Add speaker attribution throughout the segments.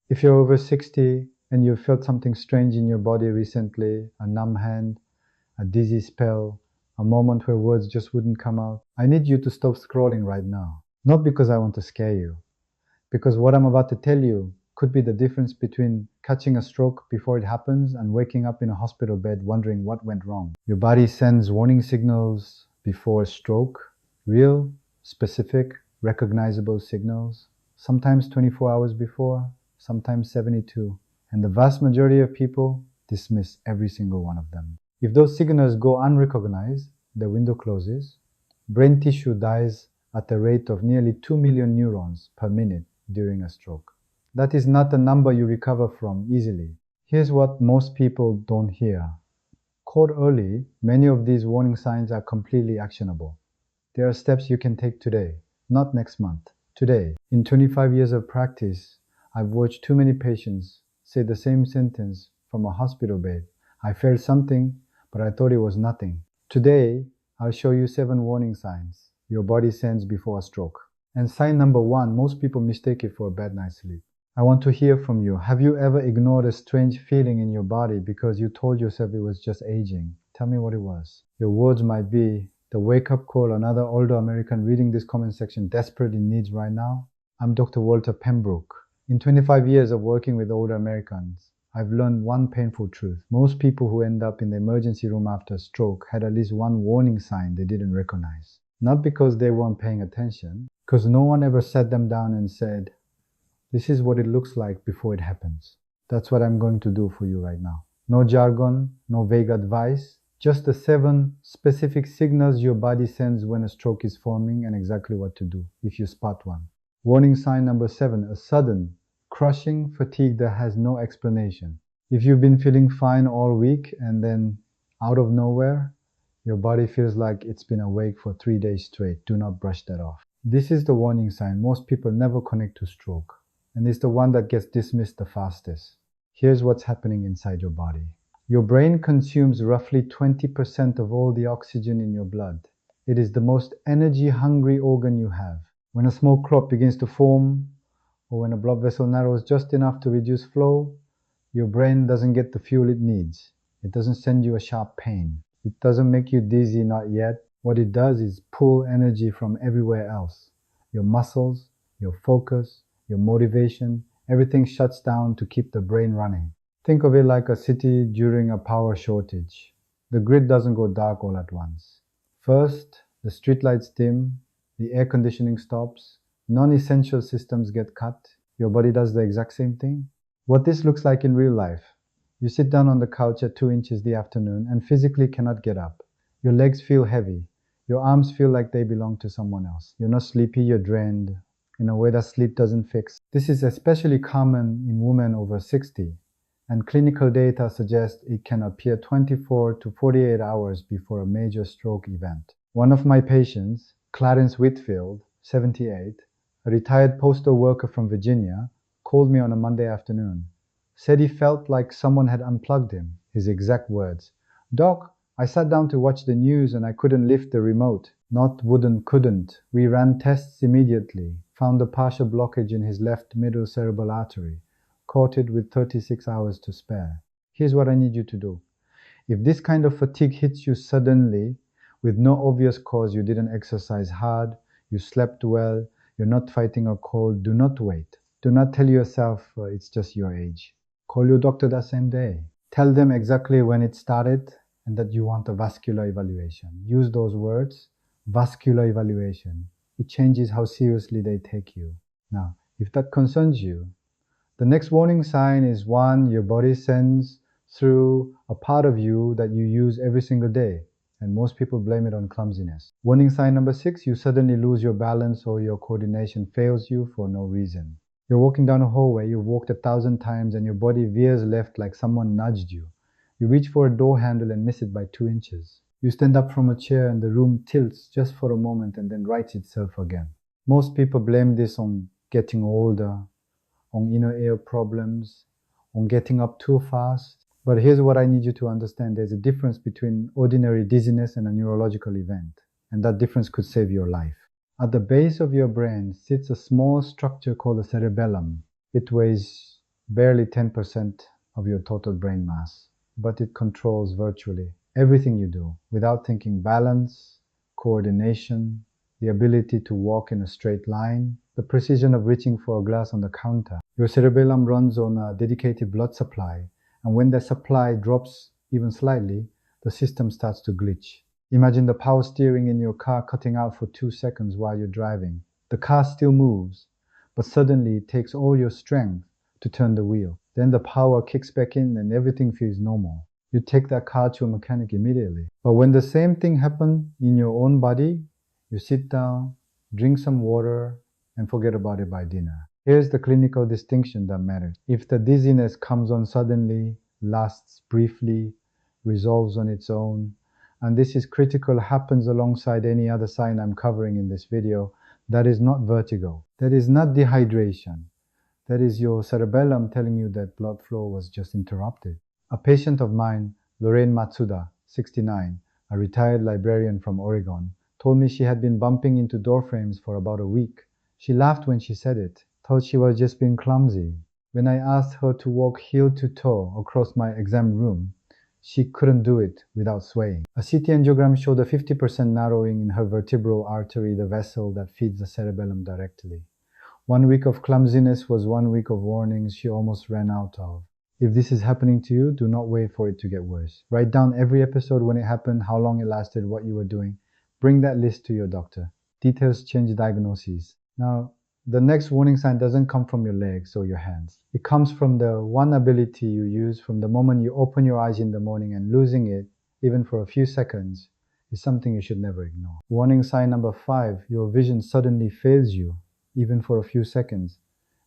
Speaker 1: If you're over 60 and you felt something strange in your body recently, a numb hand, a dizzy spell, a moment where words just wouldn't come out, I need you to stop scrolling right now. Not because I want to scare you, because what I'm about to tell you could be the difference between catching a stroke before it happens and waking up in a hospital bed wondering what went wrong. Your body sends warning signals before a stroke, real, specific, recognizable signals, sometimes 24 hours before, sometimes 72. And the vast majority of people dismiss every single one of them. If those signals go unrecognized, the window closes, brain tissue dies at the rate of nearly 2 million neurons per minute during a stroke. That is not a number you recover from easily. Here's what most people don't hear. Caught early, many of these warning signs are completely actionable. There are steps you can take today, not next month, today. In 25 years of practice, I've watched too many patients say the same sentence from a hospital bed. I felt something, but I thought it was nothing. Today, I'll show you 7 warning signs your body sends before a stroke. And sign number 1, most people mistake it for a bad night's sleep. I want to hear from you. Have you ever ignored a strange feeling in your body because you told yourself it was just aging? Tell me what it was. Your words might be the wake-up call another older American reading this comment section desperately needs right now. I'm Dr. Walter Pembrook. In 25 years of working with older Americans, I've learned one painful truth. Most people who end up in the emergency room after a stroke had at least one warning sign they didn't recognize. Not because they weren't paying attention, because no one ever sat them down and said, this is what it looks like before it happens. That's what I'm going to do for you right now. No jargon, no vague advice, just the 7 specific signals your body sends when a stroke is forming and exactly what to do if you spot one. Warning sign number 7, a sudden, crushing fatigue that has no explanation. If you've been feeling fine all week and then out of nowhere, your body feels like it's been awake for 3 days straight. Do not brush that off. This is the warning sign most people never connect to stroke, and it's the one that gets dismissed the fastest. Here's what's happening inside your body. Your brain consumes roughly 20% of all the oxygen in your blood. It is the most energy-hungry organ you have. When a small clot begins to form, or when a blood vessel narrows just enough to reduce flow, your brain doesn't get the fuel it needs. It doesn't send you a sharp pain. It doesn't make you dizzy, not yet. What it does is pull energy from everywhere else. Your muscles, your focus, your motivation, everything shuts down to keep the brain running. Think of it like a city during a power shortage. The grid doesn't go dark all at once. First, the streetlights dim, the air conditioning stops, non-essential systems get cut. Your body does the exact same thing. What this looks like in real life. You sit down on the couch at 2 inches the afternoon and physically cannot get up. Your legs feel heavy. Your arms feel like they belong to someone else. You're not sleepy, you're drained in a way that sleep doesn't fix. This is especially common in women over 60, and clinical data suggest it can appear 24 to 48 hours before a major stroke event. One of my patients, Clarence Whitfield, 78, a retired postal worker from Virginia, called me on a Monday afternoon. Said he felt like someone had unplugged him. His exact words, "Doc, I sat down to watch the news and I couldn't lift the remote." Not wouldn't, couldn't. We ran tests immediately, found a partial blockage in his left middle cerebral artery, caught it with 36 hours to spare. Here's what I need you to do. If this kind of fatigue hits you suddenly, with no obvious cause, you didn't exercise hard, you slept well, you're not fighting a cold, do not wait. Do not tell yourself it's just your age. Call your doctor that same day. Tell them exactly when it started and that you want a vascular evaluation. Use those words, vascular evaluation. It changes how seriously they take you. Now, if that concerns you, the next warning sign is one your body sends through a part of you that you use every single day, and most people blame it on clumsiness. Warning sign number 6, you suddenly lose your balance or your coordination fails you for no reason. You're walking down a hallway, you've walked 1,000 times and your body veers left like someone nudged you. You reach for a door handle and miss it by 2 inches. You stand up from a chair and the room tilts just for a moment and then rights itself again. Most people blame this on getting older, on inner ear problems, on getting up too fast. But here's what I need you to understand. There's a difference between ordinary dizziness and a neurological event, and that difference could save your life. At the base of your brain sits a small structure called the cerebellum. It weighs barely 10% of your total brain mass, but it controls virtually everything you do without thinking: balance, coordination, the ability to walk in a straight line, the precision of reaching for a glass on the counter. Your cerebellum runs on a dedicated blood supply, and when the supply drops even slightly, the system starts to glitch. Imagine the power steering in your car cutting out for 2 seconds while you're driving. The car still moves, but suddenly it takes all your strength to turn the wheel. Then the power kicks back in and everything feels normal. You take that car to a mechanic immediately. But when the same thing happens in your own body, you sit down, drink some water, and forget about it by dinner. Here's the clinical distinction that matters. If the dizziness comes on suddenly, lasts briefly, resolves on its own, and this is critical, happens alongside any other sign I'm covering in this video, that is not vertigo. That is not dehydration. That is your cerebellum telling you that blood flow was just interrupted. A patient of mine, Lorraine Matsuda, 69, a retired librarian from Oregon, told me she had been bumping into door frames for about a week. She laughed when she said it, thought she was just being clumsy. When I asked her to walk heel to toe across my exam room, she couldn't do it without swaying. A CT angiogram showed a 50% narrowing in her vertebral artery, the vessel that feeds the cerebellum directly. 1 week of clumsiness was 1 week of warnings she almost ran out of. If this is happening to you, do not wait for it to get worse. Write down every episode, when it happened, how long it lasted, what you were doing. Bring that list to your doctor. Details change diagnoses. Now, the next warning sign doesn't come from your legs or your hands. It comes from the one ability you use from the moment you open your eyes in the morning, and losing it, even for a few seconds, is something you should never ignore. Warning sign number 5, your vision suddenly fails you, even for a few seconds,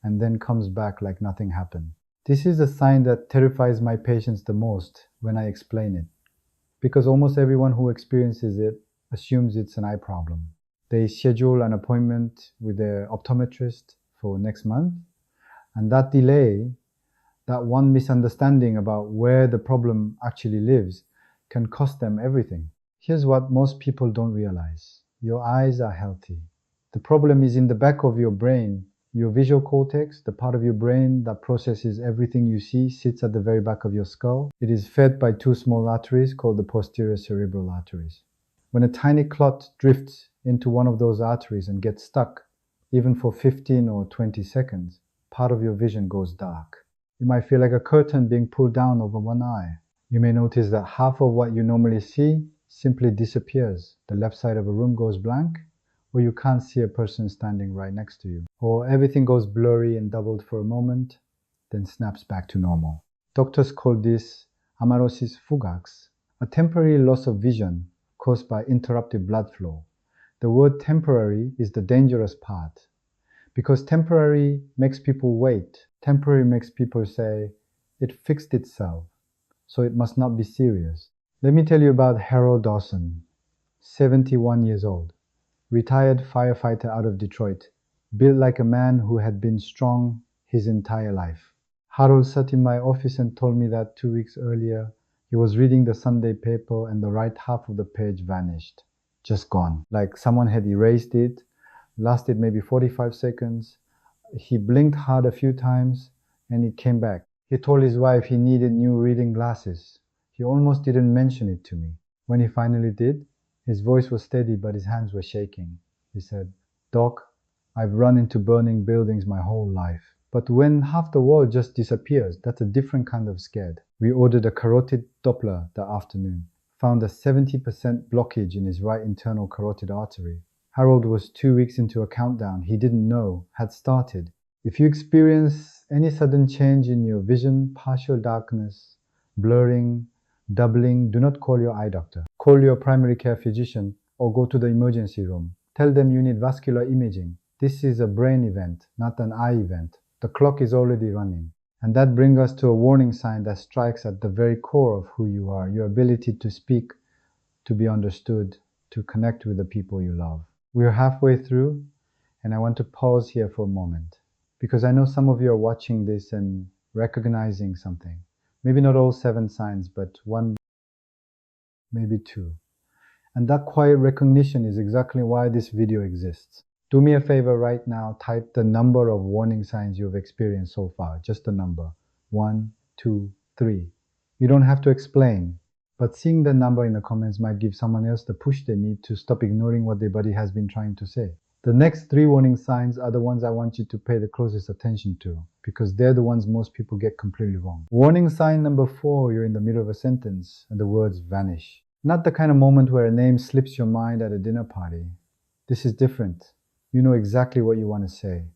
Speaker 1: and then comes back like nothing happened. This is a sign that terrifies my patients the most when I explain it, because almost everyone who experiences it assumes it's an eye problem. They schedule an appointment with their optometrist for next month, and that delay, that one misunderstanding about where the problem actually lives, can cost them everything. Here's what most people don't realize. Your eyes are healthy. The problem is in the back of your brain. Your visual cortex, the part of your brain that processes everything you see, sits at the very back of your skull. It is fed by 2 small arteries called the posterior cerebral arteries. When a tiny clot drifts into one of those arteries and gets stuck, even for 15 or 20 seconds, part of your vision goes dark. You might feel like a curtain being pulled down over one eye. You may notice that half of what you normally see simply disappears. The left side of a room goes blank, or you can't see a person standing right next to you. Or everything goes blurry and doubled for a moment, then snaps back to normal. Doctors call this amaurosis fugax, a temporary loss of vision caused by interrupted blood flow. The word temporary is the dangerous part, because temporary makes people wait. Temporary makes people say, it fixed itself, so it must not be serious. Let me tell you about Harold Dawson, 71 years old, retired firefighter out of Detroit, built like a man who had been strong his entire life. Harold sat in my office and told me that 2 weeks earlier, he was reading the Sunday paper and the right half of the page vanished. Just gone. Like someone had erased it, lasted maybe 45 seconds. He blinked hard a few times and it came back. He told his wife he needed new reading glasses. He almost didn't mention it to me. When he finally did, his voice was steady but his hands were shaking. He said, "Doc, I've run into burning buildings my whole life. But when half the wall just disappears, that's a different kind of scared." We ordered a carotid Doppler that afternoon. Found a 70% blockage in his right internal carotid artery. Harold was 2 weeks into a countdown he didn't know had started. If you experience any sudden change in your vision, partial darkness, blurring, doubling, do not call your eye doctor. Call your primary care physician or go to the emergency room. Tell them you need vascular imaging. This is a brain event, not an eye event. The clock is already running. And that brings us to a warning sign that strikes at the very core of who you are, your ability to speak, to be understood, to connect with the people you love. We're halfway through, and I want to pause here for a moment, because I know some of you are watching this and recognizing something. Maybe not all 7 signs, but 1, maybe 2. And that quiet recognition is exactly why this video exists. Do me a favor right now, type the number of warning signs you've experienced so far, just the number. 1, 2, 3. You don't have to explain, but seeing the number in the comments might give someone else the push they need to stop ignoring what their body has been trying to say. The next 3 warning signs are the ones I want you to pay the closest attention to, because they're the ones most people get completely wrong. Warning sign number 4, you're in the middle of a sentence and the words vanish. Not the kind of moment where a name slips your mind at a dinner party. This is different. You know exactly what you want to say.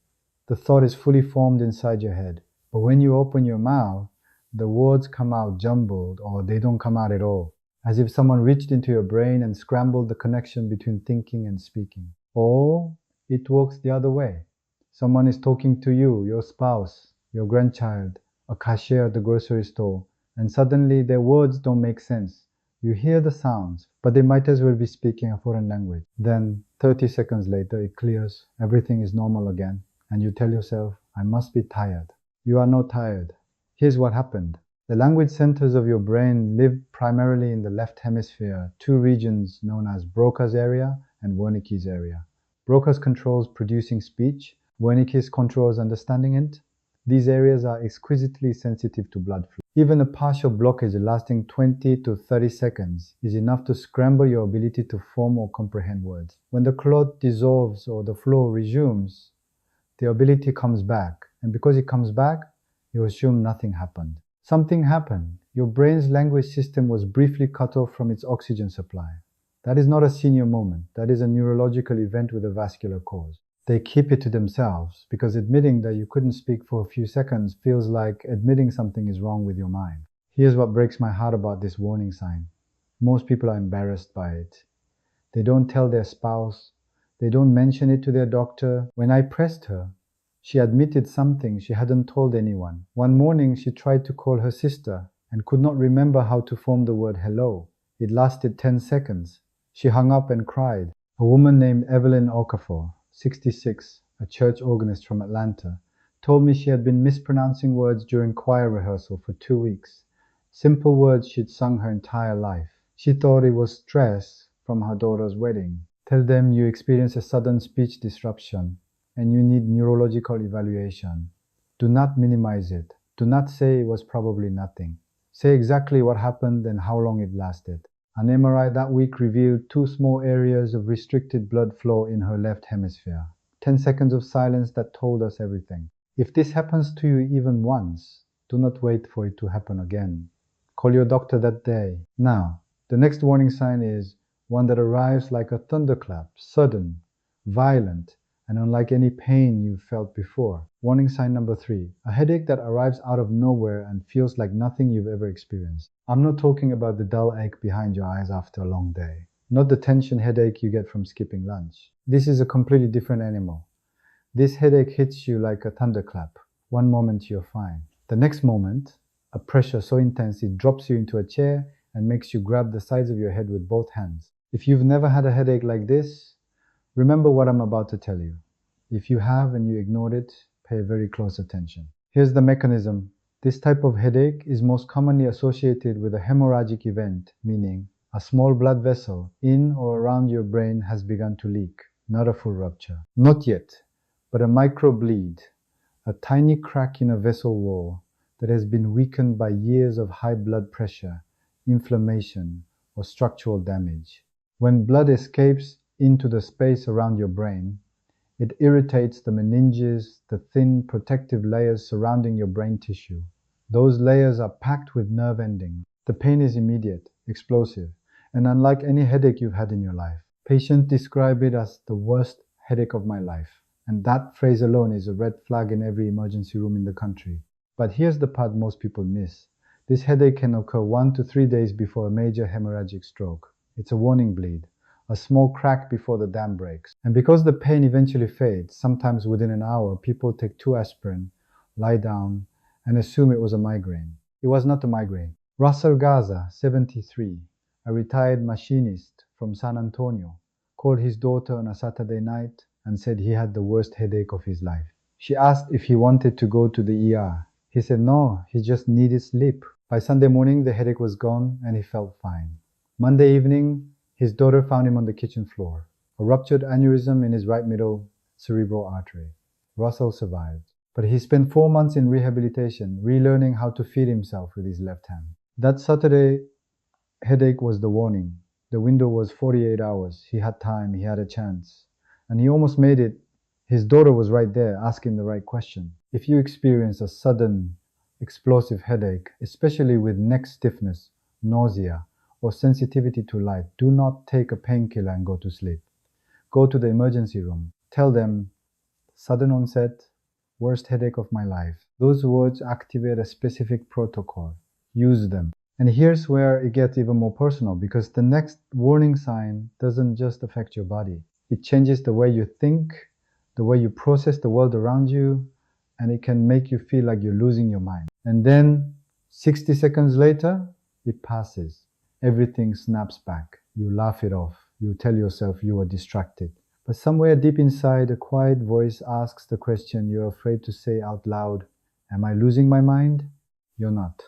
Speaker 1: The thought is fully formed inside your head. But when you open your mouth, the words come out jumbled, or they don't come out at all, as if someone reached into your brain and scrambled the connection between thinking and speaking. Or it works the other way. Someone is talking to you, your spouse, your grandchild, a cashier at the grocery store, and suddenly their words don't make sense. You hear the sounds, but they might as well be speaking a foreign language. Then, 30 seconds later, it clears, everything is normal again, and you tell yourself, I must be tired. You are not tired. Here's what happened. The language centers of your brain live primarily in the left hemisphere, 2 regions known as Broca's area and Wernicke's area. Broca's controls producing speech, Wernicke's controls understanding it. These areas are exquisitely sensitive to blood flow. Even a partial blockage lasting 20 to 30 seconds is enough to scramble your ability to form or comprehend words. When the clot dissolves or the flow resumes, the ability comes back. And because it comes back, you assume nothing happened. Something happened. Your brain's language system was briefly cut off from its oxygen supply. That is not a senior moment. That is a neurological event with a vascular cause. They keep it to themselves because admitting that you couldn't speak for a few seconds feels like admitting something is wrong with your mind. Here's what breaks my heart about this warning sign. Most people are embarrassed by it. They don't tell their spouse. They don't mention it to their doctor. When I pressed her, she admitted something she hadn't told anyone. One morning, she tried to call her sister and could not remember how to form the word hello. It lasted 10 seconds. She hung up and cried. A woman named Evelyn Okafor, 66, a church organist from Atlanta, told me she had been mispronouncing words during choir rehearsal for 2 weeks. Simple words she'd sung her entire life. She thought it was stress from her daughter's wedding. Tell them you experience a sudden speech disruption and you need neurological evaluation. Do not minimize it. Do not say it was probably nothing. Say exactly what happened and how long it lasted. An MRI that week revealed 2 small areas of restricted blood flow in her left hemisphere. 10 seconds of silence that told us everything. If this happens to you even once, do not wait for it to happen again. Call your doctor that day. Now, the next warning sign is one that arrives like a thunderclap, sudden, violent, and unlike any pain you've felt before. Warning sign number 3, a headache that arrives out of nowhere and feels like nothing you've ever experienced. I'm not talking about the dull ache behind your eyes after a long day, not the tension headache you get from skipping lunch. This is a completely different animal. This headache hits you like a thunderclap. One moment you're fine. The next moment, a pressure so intense it drops you into a chair and makes you grab the sides of your head with both hands. If you've never had a headache like this, remember what I'm about to tell you. If you have and you ignored it, pay very close attention. Here's the mechanism. This type of headache is most commonly associated with a hemorrhagic event, meaning a small blood vessel in or around your brain has begun to leak, not a full rupture. Not yet, but a microbleed, a tiny crack in a vessel wall that has been weakened by years of high blood pressure, inflammation, or structural damage. When blood escapes into the space around your brain, it irritates the meninges, the thin protective layers surrounding your brain tissue. Those layers are packed with nerve endings. The pain is immediate, explosive, and unlike any headache you've had in your life. Patients describe it as the worst headache of my life, and that phrase alone is a red flag in every emergency room in the country. But here's the part most people miss. This headache can occur 1 to 3 days before a major hemorrhagic stroke. It's a warning bleed, a small crack before the dam breaks. And because the pain eventually fades, sometimes within an hour, people take 2 aspirin, lie down, and assume it was a migraine. It was not a migraine. Russell Gaza, 73, a retired machinist from San Antonio, called his daughter on a Saturday night and said he had the worst headache of his life. She asked if he wanted to go to the ER. He said no, he just needed sleep. By Sunday morning, the headache was gone and he felt fine. Monday evening, his daughter found him on the kitchen floor, a ruptured aneurysm in his right middle, cerebral artery. Russell survived. But he spent 4 months in rehabilitation, relearning how to feed himself with his left hand. That Saturday headache was the warning. The window was 48 hours. He had time, he had a chance. And he almost made it. His daughter was right there asking the right question. If you experience a sudden, explosive headache, especially with neck stiffness, nausea, or sensitivity to light, do not take a painkiller and go to sleep. Go to the emergency room. Tell them, sudden onset, worst headache of my life. Those words activate a specific protocol. Use them. And here's where it gets even more personal, because the next warning sign doesn't just affect your body. It changes the way you think, the way you process the world around you, and it can make you feel like you're losing your mind. And then 60 seconds later, it passes. Everything snaps back. You laugh it off. You tell yourself you were distracted. But somewhere deep inside, a quiet voice asks the question you're afraid to say out loud. Am I losing my mind? You're not.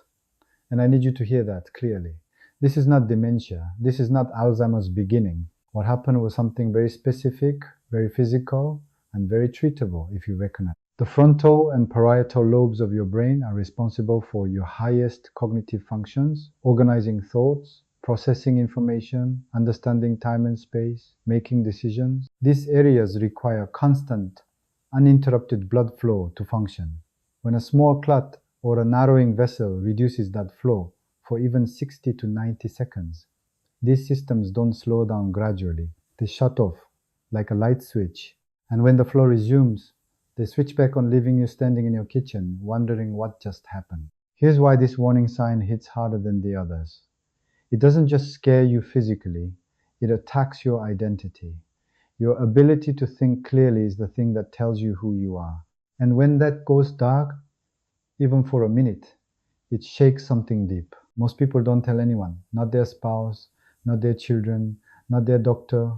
Speaker 1: And I need you to hear that clearly. This is not dementia. This is not Alzheimer's beginning. What happened was something very specific, very physical, and very treatable if you recognize. The frontal and parietal lobes of your brain are responsible for your highest cognitive functions, organizing thoughts, processing information, understanding time and space, making decisions. These areas require constant, uninterrupted blood flow to function. When a small clot or a narrowing vessel reduces that flow for even 60 to 90 seconds, these systems don't slow down gradually. They shut off like a light switch. And when the flow resumes, they switch back on, leaving you standing in your kitchen, wondering what just happened. Here's why this warning sign hits harder than the others. It doesn't just scare you physically, it attacks your identity. Your ability to think clearly is the thing that tells you who you are. And when that goes dark, even for a minute, it shakes something deep. Most people don't tell anyone, not their spouse, not their children, not their doctor,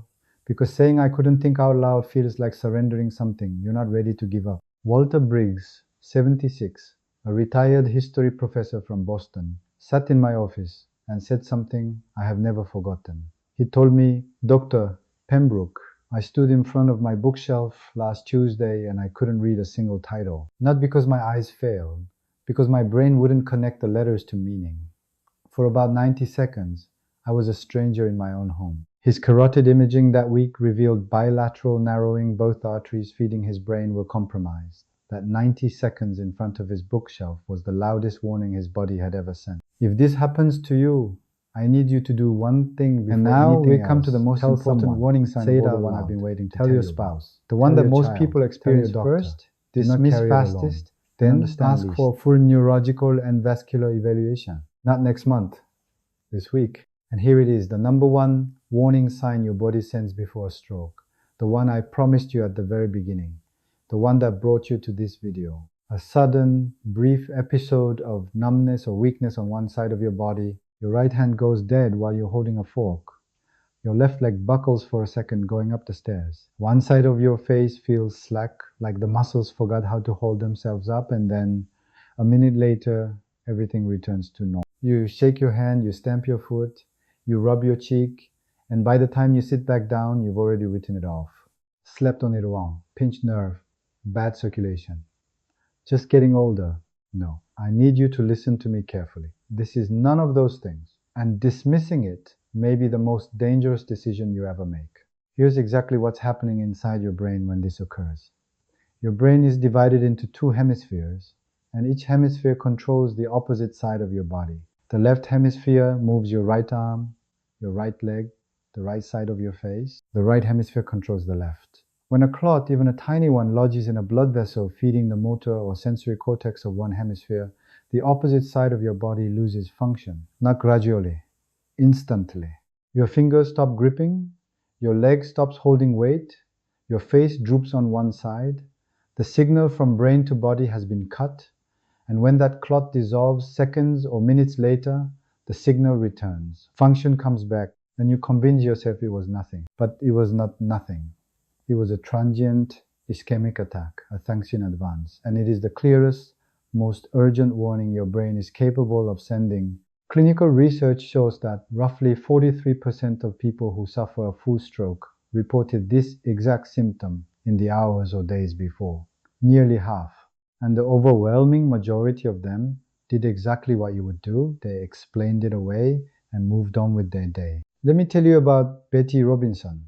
Speaker 1: because saying I couldn't think out loud feels like surrendering something you're not ready to give up. Walter Briggs, 76, a retired history professor from Boston, sat in my office and said something I have never forgotten. He told me, Dr. Pembrook, I stood in front of my bookshelf last Tuesday and I couldn't read a single title. Not because my eyes failed, because my brain wouldn't connect the letters to meaning. For about 90 seconds, I was a stranger in my own home. His carotid imaging that week revealed bilateral narrowing. Both arteries feeding his brain were compromised. That 90 seconds in front of his bookshelf was the loudest warning his body had ever sent. If this happens to you, I need you to do one thing before anything else. And now we come to the most important warning sign. Say it out loud. I've been waiting to tell your spouse. The one that most people experience first, dismiss fastest, then ask for a full neurological and vascular evaluation. Not next month, this week. And here it is, the number one warning sign your body sends before a stroke. The one I promised you at the very beginning. The one that brought you to this video. A sudden, brief episode of numbness or weakness on one side of your body. Your right hand goes dead while you're holding a fork. Your left leg buckles for a second going up the stairs. One side of your face feels slack, like the muscles forgot how to hold themselves up, and then a minute later, everything returns to normal. You shake your hand, you stamp your foot, you rub your cheek, and by the time you sit back down, you've already written it off. Slept on it wrong, pinched nerve, bad circulation. Just getting older. No, I need you to listen to me carefully. This is none of those things. And dismissing it may be the most dangerous decision you ever make. Here's exactly what's happening inside your brain when this occurs. Your brain is divided into two hemispheres, and each hemisphere controls the opposite side of your body. The left hemisphere moves your right arm, your right leg, the right side of your face. The right hemisphere controls the left. When a clot, even a tiny one, lodges in a blood vessel feeding the motor or sensory cortex of one hemisphere, the opposite side of your body loses function. Not gradually, instantly. Your fingers stop gripping, your leg stops holding weight, your face droops on one side. The signal from brain to body has been cut, and when that clot dissolves seconds or minutes later, the signal returns. Function comes back, and you convince yourself it was nothing. But it was not nothing. It was a transient ischemic attack, a thanks in advance, and it is the clearest, most urgent warning your brain is capable of sending. Clinical research shows that roughly 43% of people who suffer a full stroke reported this exact symptom in the hours or days before. Nearly half. And the overwhelming majority of them did exactly what you would do. They explained it away and moved on with their day. Let me tell you about Betty Robinson,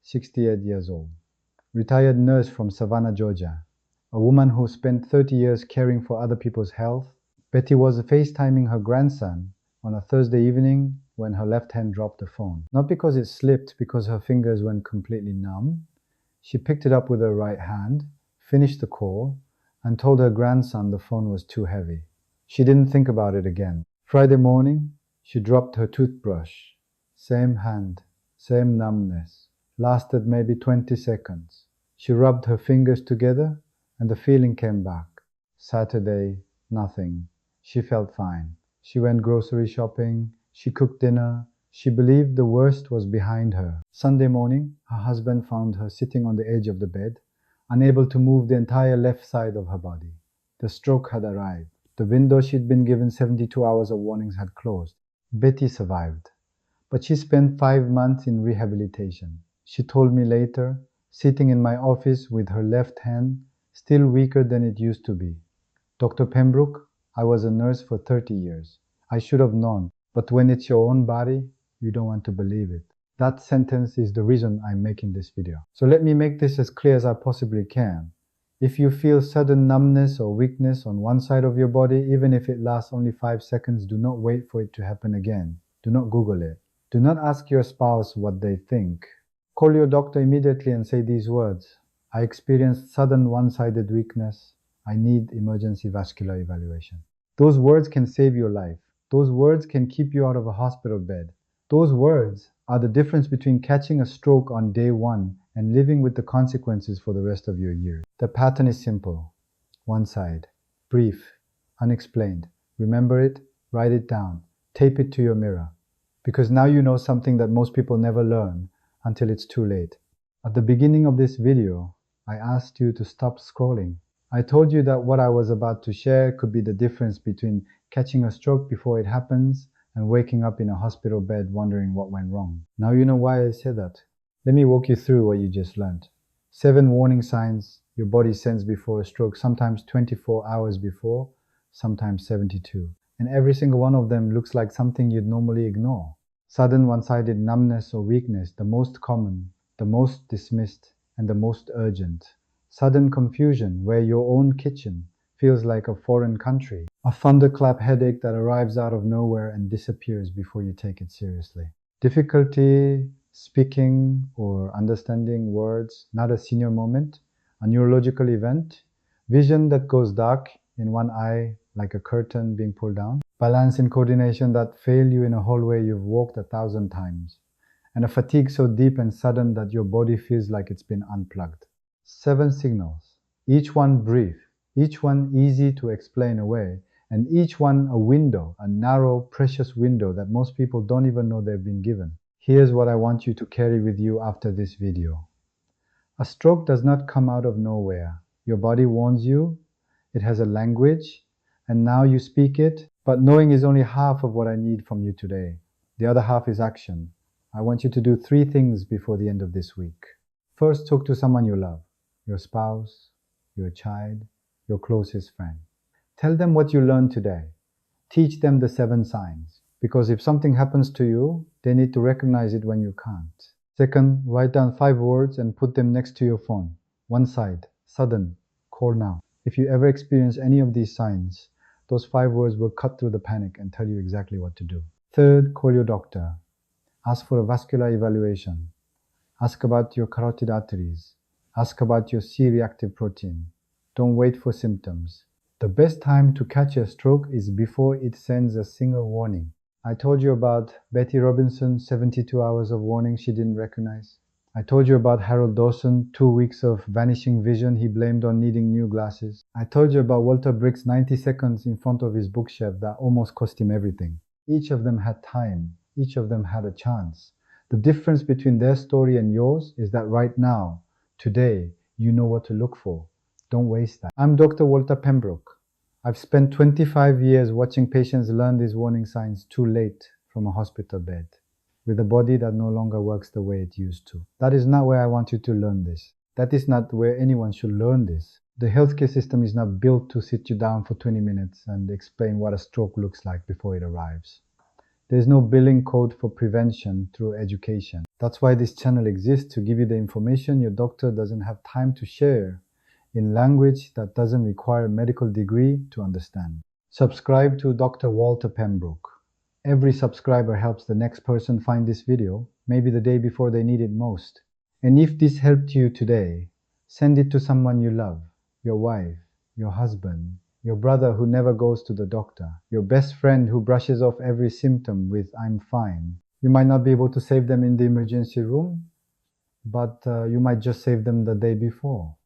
Speaker 1: 68 years old, retired nurse from Savannah, Georgia, a woman who spent 30 years caring for other people's health. Betty was FaceTiming her grandson on a Thursday evening when her left hand dropped the phone. Not because it slipped, because her fingers went completely numb. She picked it up with her right hand, finished the call, and told her grandson the phone was too heavy. She didn't think about it again. Friday morning, she dropped her toothbrush. Same hand, same numbness. Lasted maybe 20 seconds. She rubbed her fingers together and the feeling came back. Saturday, nothing. She felt fine. She went grocery shopping. She cooked dinner. She believed the worst was behind her. Sunday morning, her husband found her sitting on the edge of the bed, unable to move the entire left side of her body. The stroke had arrived. The window she'd been given 72 hours of warnings had closed. Betty survived, but she spent 5 months in rehabilitation. She told me later, sitting in my office with her left hand still weaker than it used to be. Dr. Pembrook, I was a nurse for 30 years. I should have known, but when it's your own body, you don't want to believe it. That sentence is the reason I'm making this video. So let me make this as clear as I possibly can. If you feel sudden numbness or weakness on one side of your body, even if it lasts only 5 seconds, do not wait for it to happen again. Do not Google it. Do not ask your spouse what they think. Call your doctor immediately and say these words. I experienced sudden one-sided weakness. I need emergency vascular evaluation. Those words can save your life. Those words can keep you out of a hospital bed. Those words are the difference between catching a stroke on day one and living with the consequences for the rest of your years. The pattern is simple. One side. Brief. Unexplained. Remember it. Write it down. Tape it to your mirror. Because now you know something that most people never learn until it's too late. At the beginning of this video, I asked you to stop scrolling. I told you that what I was about to share could be the difference between catching a stroke before it happens and waking up in a hospital bed wondering what went wrong. Now you know why I said that. Let me walk you through what you just learned. 7 warning signs your body sends before a stroke, sometimes 24 hours before, sometimes 72. And every single one of them looks like something you'd normally ignore. Sudden one-sided numbness or weakness, the most common, the most dismissed, and the most urgent. Sudden confusion, where your own kitchen feels like a foreign country. A thunderclap headache that arrives out of nowhere and disappears before you take it seriously. Difficulty speaking or understanding words, not a senior moment. A neurological event. Vision that goes dark in one eye like a curtain being pulled down. Balance and coordination that fail you in a hallway you've walked 1,000 times. And a fatigue so deep and sudden that your body feels like it's been unplugged. 7 signals, each one brief, each one easy to explain away, and each one a window, a narrow, precious window that most people don't even know they've been given. Here's what I want you to carry with you after this video. A stroke does not come out of nowhere. Your body warns you, it has a language, and now you speak it, but knowing is only half of what I need from you today. The other half is action. I want you to do 3 things before the end of this week. First, talk to someone you love, your spouse, your child, your closest friend. Tell them what you learned today. Teach them the 7 signs, because if something happens to you, they need to recognize it when you can't. Second, write down 5 words and put them next to your phone. One side, sudden, call now. If you ever experience any of these signs, those 5 words will cut through the panic and tell you exactly what to do. Third, call your doctor. Ask for a vascular evaluation. Ask about your carotid arteries. Ask about your C-reactive protein. Don't wait for symptoms. The best time to catch a stroke is before it sends a single warning. I told you about Betty Robinson's 72 hours of warning she didn't recognize. I told you about Harold Dawson, 2 weeks of vanishing vision he blamed on needing new glasses. I told you about Walter Brick's 90 seconds in front of his bookshelf that almost cost him everything. Each of them had time. Each of them had a chance. The difference between their story and yours is that right now, today, you know what to look for. Don't waste that. I'm Dr. Walter Pembrook. I've spent 25 years watching patients learn these warning signs too late from a hospital bed, with a body that no longer works the way it used to. That is not where I want you to learn this. That is not where anyone should learn this. The healthcare system is not built to sit you down for 20 minutes and explain what a stroke looks like before it arrives. There's no billing code for prevention through education. That's why this channel exists, to give you the information your doctor doesn't have time to share in language that doesn't require a medical degree to understand. Subscribe to Dr. Walter Pembrook. Every subscriber helps the next person find this video, maybe the day before they need it most. And if this helped you today, send it to someone you love, your wife, your husband, your brother who never goes to the doctor, your best friend who brushes off every symptom with "I'm fine." You might not be able to save them in the emergency room, but you might just save them the day before.